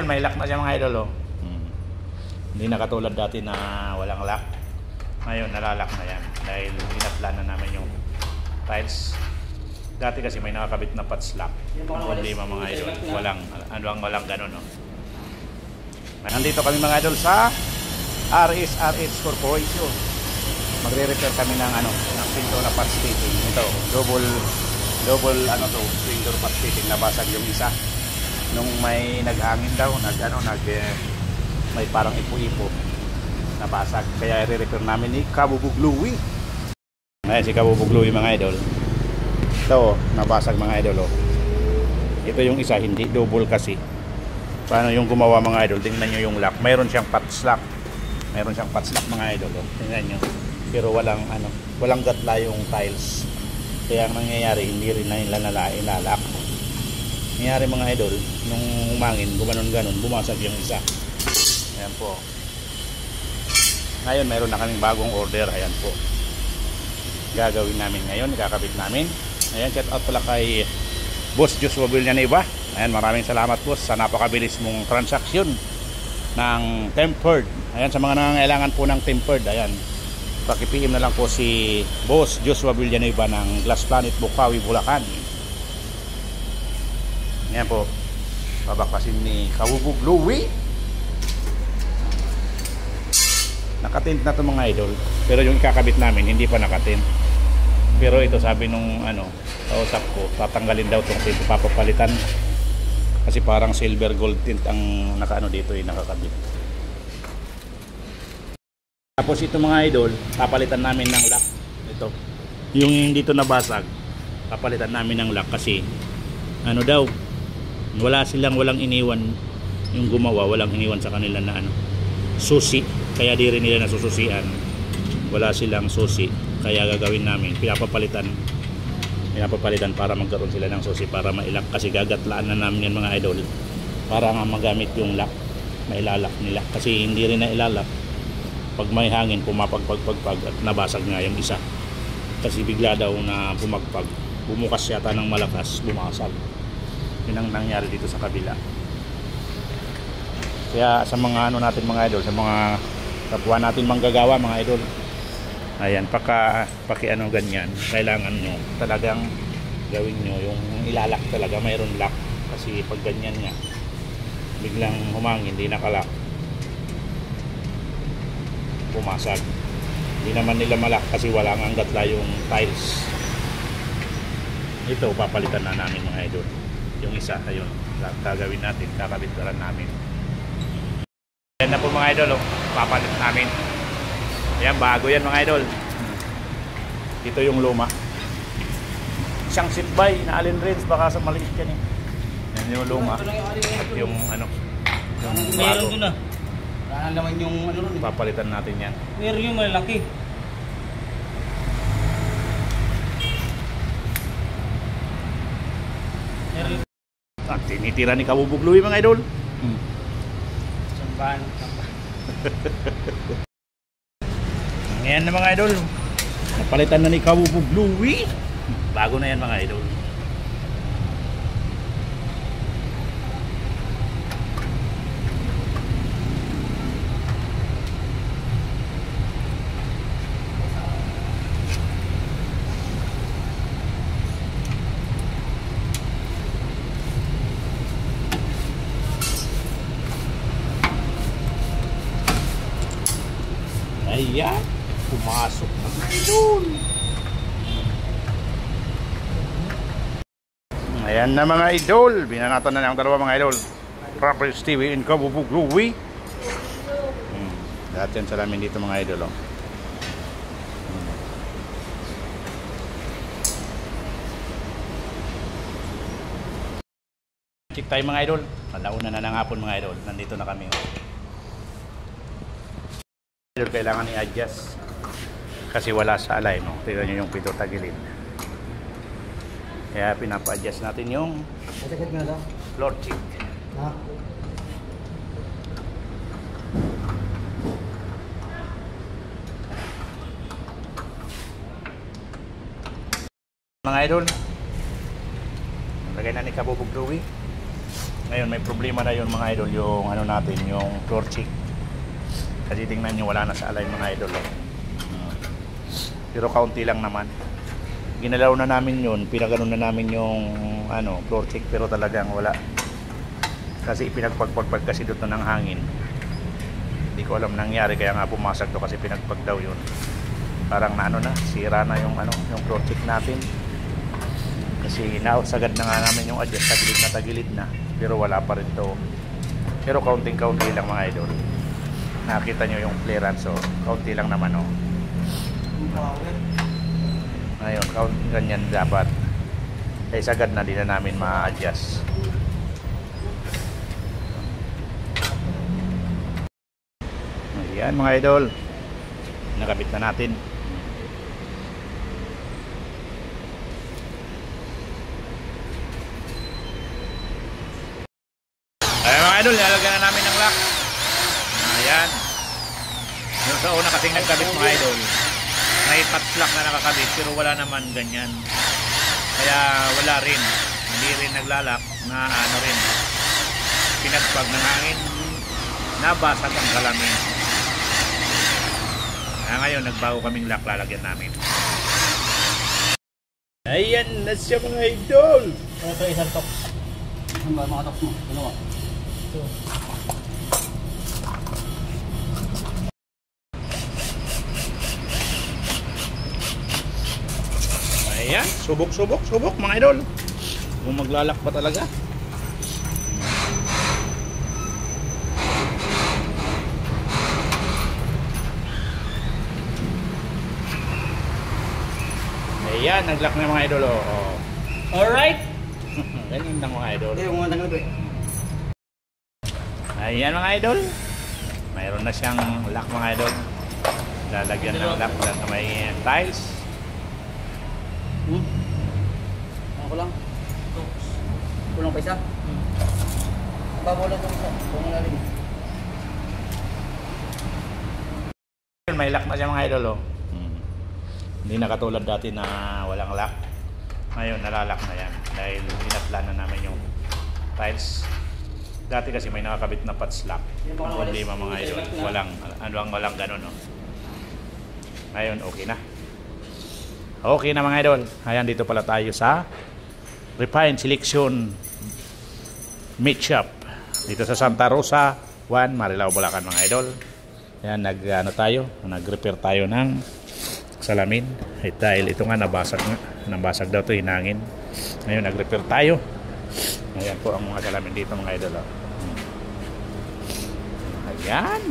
may lock na siya mga idol oh. Hindi na katulad dati na walang lock. Ngayon nalalak na yan dahil ginaplan na namin yung tiles. Dati kasi may nakakabit na patch lock. Ang problema mga idol, walang ganun oh. Nandito kami mga idol sa RSRH Corporation. Magre-repair kami ng ng pinto na patch fitting. Ito, double swing door patch fitting, nabasag yung isa. Nung may naghangin daw, may parang ipo-ipo, nabasag. Kaya i-repair namin ni Kabubog Louie. Ayan si Kabubog Louie mga idol. Ito, nabasag mga idol oh. Ito yung isa, hindi double kasi. Paano yung gumawa mga idol? Tingnan nyo yung lock. Mayroon siyang patch lock. Mayroon siyang patch lock mga idol oh. Tingnan nyo. Pero walang gatla yung tiles. Kaya ang nangyayari, hindi rin na ilalak. Nangyayari mga idol, nung umangin, gumanon-ganon, bumasag yung isa. Ayan po. Ngayon, mayroon na kaming bagong order. Ayan po. Gagawin namin ngayon, kakabit namin. Ayan, shout out pala kay Boss Joshua Villanueva. Ayan, maraming salamat boss sa napakabilis mong transaksyon ng tempered. Ayan, sa mga nangangailangan po ng tempered, ayan, paki-PM na lang po si Boss Joshua Villanueva ng Glass Planet, Bukawi, Bulacan. Ayan po, babakasin ni Kabubog Louie. Nakatint na ito mga idol, pero yung ikakabit namin hindi pa nakatint. Pero ito sabi nung kausap ko, tatanggalin daw itong tint, papapalitan. Kasi parang silver gold tint ang dito nakakabit. Tapos ito mga idol, papalitan namin ng lock. Ito, yung dito nabasag, papalitan namin ng lock kasi walang iniwan yung gumawa, walang iniwan sa kanila na susi, kaya di rin nila nasususian. Wala silang susi, kaya gagawin namin, pinapapalitan para magkaroon sila ng susi para mailak, kasi gagatlaan na namin yan mga idol para nga magamit yung lock, mailalak nila, kasi hindi rin na ilalak pag may hangin, pumapagpagpagpag at nabasag nga yung isa kasi bigla daw na pumagpag, bumukas yata ng malakas, bumasag. Yun ang nangyari dito sa kabila. Kaya sa mga natin mga idol, sa mga kapwa natin manggagawa mga idol, ayan, ganyan, kailangan nyo talagang gawin nyo yung ilalak talaga, mayroon lock, kasi pag ganyan nga biglang humangin, hindi nakalak, pumasag. Hindi naman nila malak kasi wala nga gatla yung tiles. Ito papalitan na namin mga idol, yung isa, ayun, gagawin natin, kakabitaran namin. Ayan na po mga idol oh. Papalit namin. Ayan, bago yan mga idol. Ito yung luma. Isang sitbay na Allen Range, baka sa maliit yan eh. Yan yung luma. At yung yung bago. Wala naman yung ron. Papalitan natin yan. Meron yung malaki. At tinitira ni Kabubog Louie mga idol. Sambahan. Ngayon na mga idol, napalitan na ni Kabubog Louie. Bago na yan mga idol. Ayan, pumasok na mga idol. Ayan na mga idol, binanatan na ang dalawa mga idol. Properties TV in Kabubog Louie. Lahat yan salamin dito mga idol oh. Check tayo mga idol. Alauna na ng hapon mga idol. Nandito na kami oh. Kailangan i-adjust kasi wala sa alay no? Tignan nyo yung pito tagilid, kaya pinapa-adjust natin yung floor check. Mga idol, lagay na ni Kabubog Louie. Ngayon may problema na yun mga idol, yung ano natin, yung floor check. Kasi tingnan nyo, wala na sa align mga idol. Pero kaunti lang naman. Ginalaw na namin yun, pinaganon na namin yung ano, floor check, pero talagang wala. Kasi pinagpagpagpag kasi doon ng hangin. Hindi ko alam nangyari, kaya nga pumasag to kasi pinagpag daw yun. Parang na ano na, sira na yung ano, yung floor check natin. Kasi nausagad na nga namin yung adjust, tagilid na. Pero wala pa rin to. Pero kaunting-kaunti lang mga idol. Nakita nyo yung clearance, so kaunti lang naman oh. Ngayon, ganyan dapat. Kaya sagad na din na namin ma-adjust. Ayan mga idol, nakabit na natin. Ayan mga idol, lalagyan na namin ng lock. Ayan. Yung sa una kasing nagkabit mga idol, may patlock na nakakabit pero wala naman ganyan. Kaya wala rin. Hindi rin naglalak na ano rin. Pinagpag ng hangin, nabasag ang kalamin. Kaya ngayon, nagbago kaming lock, lalagyan namin. Ayan na siya mga idol. Ito isang tok. Ano ba mga tok mo? Dalawa. Ito. Ayan, subok mga idol. Kung maglalak pa talaga. Ayan, naglock na mga idol oh. Alright. Ganyan lang mga idol. Ito yung mga tanggal ko. Ayan mga idol. Mayroon na siyang lock mga idol. Lalagyan ng lock na may tiles. Ako lang. Kulang pa isa? Babaw lang ito. Kung malalim. May lock na siya mga idol oh. Hindi na katulad dati na walang lock. Ngayon nalalak na yan dahil ginaplan na namin yung tiles. Dati kasi may nakakabit na patch lock. Ang problema mga idol, walang ganun no. Ngayon okay na. Okay na mga idol. Ayan, dito pala tayo sa Refine Selection Meat Shop dito sa Santa Rosa 1, Marilao, Bulacan mga idol. Ayan, nag-repair tayo ng salamin dahil ito nga nabasag daw ito, hinangin. Ngayon nag-repair tayo. Ayan po ang mga salamin dito mga idol. Ayan.